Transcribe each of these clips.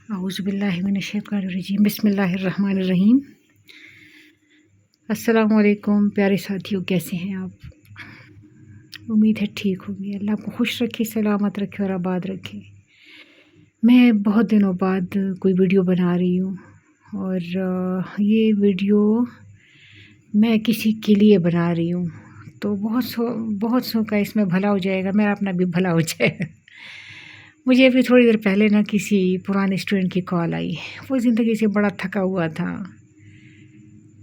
اعوذ باللہ من الشیطان الرجیم بسم اللہ الرحمن الرحیم۔ السلام علیکم پیارے ساتھیوں، کیسے ہیں آپ؟ امید ہے ٹھیک ہوگی۔ اللہ آپ کو خوش رکھے، سلامت رکھے اور آباد رکھے۔ میں بہت دنوں بعد کوئی ویڈیو بنا رہی ہوں اور یہ ویڈیو میں کسی کے لیے بنا رہی ہوں، تو بہت سو کا اس میں بھلا ہو جائے گا، میرا اپنا بھی بھلا ہو جائے گا۔ مجھے ابھی تھوڑی دیر پہلے کسی پرانے اسٹوڈنٹ کی کال آئی۔ وہ زندگی سے بڑا تھکا ہوا تھا۔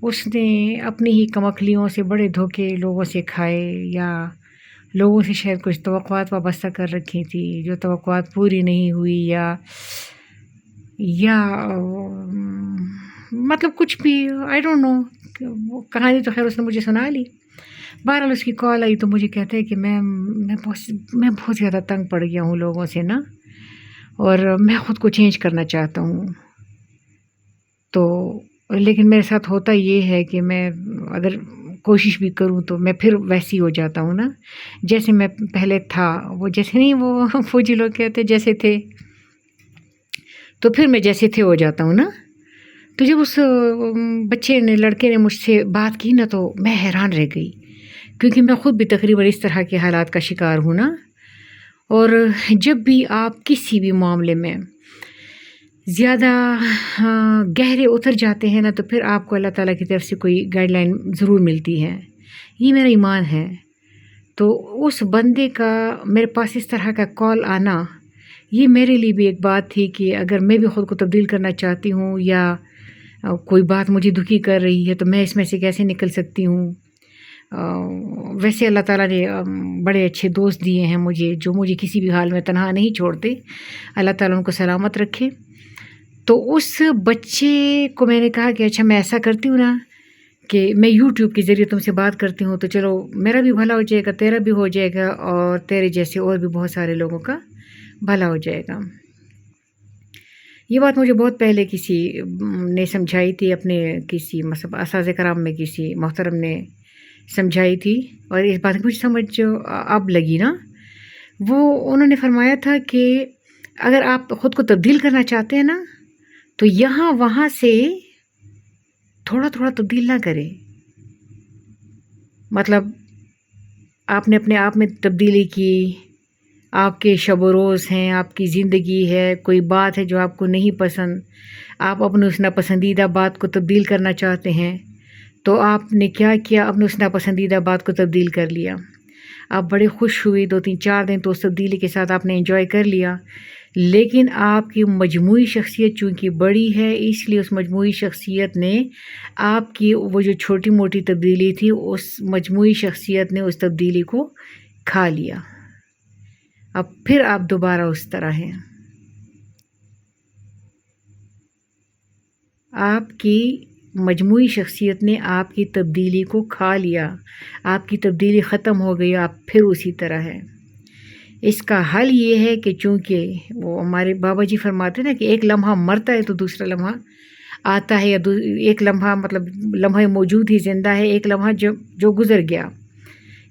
اس نے اپنی ہی کمکلیوں سے بڑے دھوکے لوگوں سے کھائے، یا لوگوں سے شاید کچھ توقعات وابستہ کر رکھی تھی جو توقعات پوری نہیں ہوئی، یا مطلب کچھ بھی آئی ڈونٹ نو۔ وہ کہانی تو خیر اس نے مجھے سنا لی۔ بہرحال اس کی کال آئی تو مجھے کہتے ہیں کہ میں بہت زیادہ تنگ پڑ گیا ہوں لوگوں سے اور میں خود کو چینج کرنا چاہتا ہوں، تو لیکن میرے ساتھ ہوتا یہ ہے کہ میں اگر کوشش بھی کروں تو میں پھر ویسی ہو جاتا ہوں جیسے میں پہلے تھا۔ وہ جیسے نہیں، وہ فوجی لوگ کہتے جیسے تھے، تو پھر میں جیسے تھے ہو جاتا ہوں تو جب اس لڑکے نے مجھ سے بات کی تو میں حیران رہ گئی، کیونکہ میں خود بھی تقریباً اس طرح کے حالات کا شکار ہوں اور جب بھی آپ کسی بھی معاملے میں زیادہ گہرے اتر جاتے ہیں تو پھر آپ کو اللہ تعالیٰ کی طرف سے کوئی گائیڈ لائن ضرور ملتی ہے۔ یہ میرا ایمان ہے۔ تو اس بندے کا میرے پاس اس طرح کا کال آنا، یہ میرے لیے بھی ایک بات تھی کہ اگر میں بھی خود کو تبدیل کرنا چاہتی ہوں یا کوئی بات مجھے دکھی کر رہی ہے تو میں اس میں سے کیسے نکل سکتی ہوں۔ ویسے اللہ تعالیٰ نے بڑے اچھے دوست دیے ہیں مجھے، جو مجھے کسی بھی حال میں تنہا نہیں چھوڑتے۔ اللہ تعالیٰ ان کو سلامت رکھے۔ تو اس بچے کو میں نے کہا کہ اچھا میں ایسا کرتی ہوں کہ میں یوٹیوب کے ذریعے تم سے بات کرتی ہوں، تو چلو میرا بھی بھلا ہو جائے گا، تیرا بھی ہو جائے گا، اور تیرے جیسے اور بھی بہت سارے لوگوں کا بھلا ہو جائے گا۔ یہ بات مجھے بہت پہلے کسی نے سمجھائی تھی، اپنے کسی اساتذہ کرام میں کسی محترم نے سمجھائی تھی، اور اس بات کی مجھے سمجھ اب لگی وہ انہوں نے فرمایا تھا کہ اگر آپ خود کو تبدیل کرنا چاہتے ہیں تو یہاں وہاں سے تھوڑا تھوڑا تبدیل نہ کریں۔ مطلب آپ نے اپنے آپ میں تبدیلی کی، آپ کے شب و روز ہیں، آپ کی زندگی ہے، کوئی بات ہے جو آپ کو نہیں پسند، آپ اپنے اس ناپسندیدہ بات کو تبدیل کرنا چاہتے ہیں، تو آپ نے کیا کیا؟ اپنے اس ناپسندیدہ بات کو تبدیل کر لیا۔ آپ بڑے خوش ہوئے، 2-3-4 دن تو اس تبدیلی کے ساتھ آپ نے انجوائے کر لیا، لیکن آپ کی مجموعی شخصیت چونکہ بڑی ہے، اس لیے اس مجموعی شخصیت نے آپ کی وہ جو چھوٹی موٹی تبدیلی تھی، اس مجموعی شخصیت نے اس تبدیلی کو کھا لیا۔ اب پھر آپ دوبارہ اس طرح ہیں۔ آپ کی مجموعی شخصیت نے آپ کی تبدیلی کو کھا لیا، آپ کی تبدیلی ختم ہو گئی، آپ پھر اسی طرح ہیں۔ اس کا حل یہ ہے کہ چونکہ وہ ہمارے بابا جی فرماتے کہ ایک لمحہ مرتا ہے تو دوسرا لمحہ آتا ہے، یا ایک لمحہ مطلب لمحہ موجود ہی زندہ ہے، ایک لمحہ جو گزر گیا،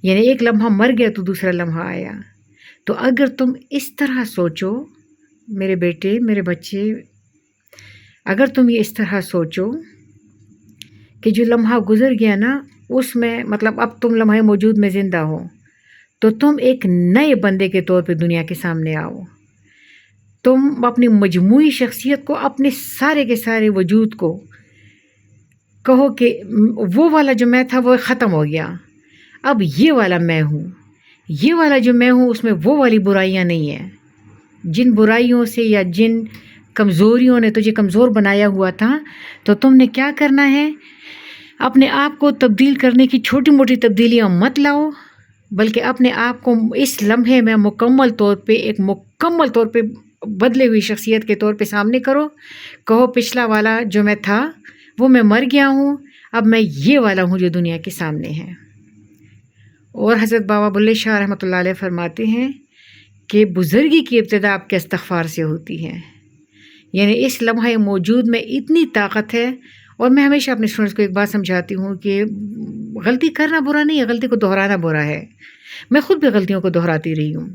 یعنی ایک لمحہ مر گیا تو دوسرا لمحہ آیا۔ تو اگر تم اس طرح سوچو میرے بیٹے، میرے بچے، اگر تم یہ اس طرح سوچو کہ جو لمحہ گزر گیا اس میں مطلب اب تم لمحہ موجود میں زندہ ہو، تو تم ایک نئے بندے کے طور پہ دنیا کے سامنے آؤ۔ تم اپنی مجموعی شخصیت کو، اپنے سارے کے سارے وجود کو کہو کہ وہ والا جو میں تھا وہ ختم ہو گیا، اب یہ والا میں ہوں۔ یہ والا جو میں ہوں اس میں وہ والی برائیاں نہیں ہیں، جن برائیوں سے یا جن کمزوریوں نے تجھے کمزور بنایا ہوا تھا، تو تم نے کیا کرنا ہے؟ اپنے آپ کو تبدیل کرنے کی چھوٹی موٹی تبدیلیاں مت لاؤ، بلکہ اپنے آپ کو اس لمحے میں مکمل طور پہ بدلے ہوئی شخصیت کے طور پہ سامنے کرو۔ کہو پچھلا والا جو میں تھا وہ میں مر گیا ہوں، اب میں یہ والا ہوں جو دنیا کے سامنے ہے۔ اور حضرت بابا بلے شاہ رحمۃ اللہ علیہ فرماتے ہیں کہ بزرگی کی ابتدا آپ کے استغفار سے ہوتی ہے، یعنی اس لمحہ موجود میں اتنی طاقت ہے۔ اور میں ہمیشہ اپنے اسٹوڈنٹس کو ایک بات سمجھاتی ہوں کہ غلطی کرنا برا نہیں ہے، غلطی کو دہرانا برا ہے۔ میں خود بھی غلطیوں کو دہراتی رہی ہوں،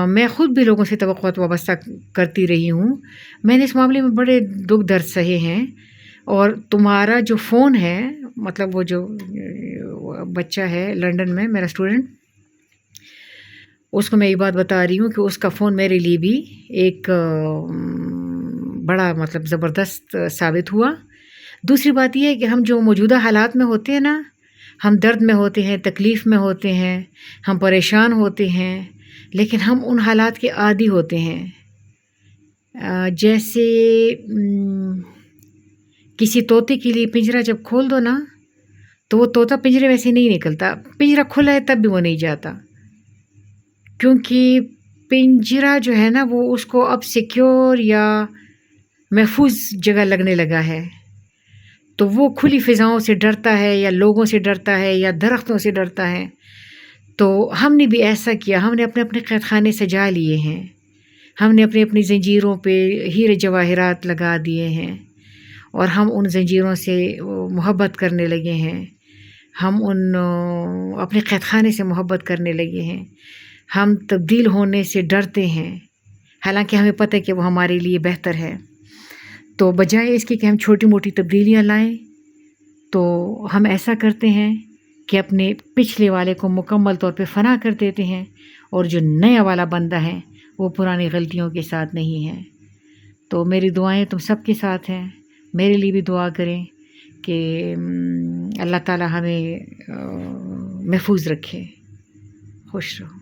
میں خود بھی لوگوں سے توقعات وابستہ کرتی رہی ہوں. میں نے اس معاملے میں بڑے دکھ درد سہے ہیں. اور تمہارا جو فون ہے، مطلب وہ جو بچہ ہے لنڈن میں میرا اسٹوڈنٹ، اس کو میں یہ بات بتا رہی ہوں کہ اس کا فون میرے لیے بھی ایک بڑا مطلب زبردست ثابت ہوا. دوسری بات یہ ہے کہ ہم جو موجودہ حالات میں ہوتے ہیں نا، ہم درد میں ہوتے ہیں، تکلیف میں ہوتے ہیں، ہم پریشان ہوتے ہیں، لیکن ہم ان حالات کے عادی ہوتے ہیں. جیسے کسی طوطے کے لیے پنجرہ جب کھول دو نا، تو وہ طوطا پنجرے میں سے نہیں نکلتا. پنجرہ کھلا ہے تب بھی وہ نہیں جاتا، کیونکہ پنجرہ جو ہے نا وہ اس کو اب سیکیور یا محفوظ جگہ لگنے لگا ہے. تو وہ کھلی فضاؤں سے ڈرتا ہے، یا لوگوں سے ڈرتا ہے، یا درختوں سے ڈرتا ہے. تو ہم نے بھی ایسا کیا، ہم نے اپنے اپنے قید خانے سجا لیے ہیں، ہم نے اپنی اپنی زنجیروں پہ ہیرے جواہرات لگا دیے ہیں، اور ہم ان زنجیروں سے محبت کرنے لگے ہیں. ہم اپنے قید خانے سے محبت کرنے لگے ہیں. ہم تبدیل ہونے سے ڈرتے ہیں، حالانکہ ہمیں پتہ ہے کہ وہ ہمارے لیے بہتر ہے. تو بجائے اس کے کہ ہم چھوٹی موٹی تبدیلیاں لائیں، تو ہم ایسا کرتے ہیں کہ اپنے پچھلے والے کو مکمل طور پہ فنا کر دیتے ہیں، اور جو نیا والا بندہ ہے وہ پرانی غلطیوں کے ساتھ نہیں ہے. تو میری دعائیں تم سب کے ساتھ ہیں. میرے لیے بھی دعا کریں کہ اللہ تعالی ہمیں محفوظ رکھے. خوش رہو.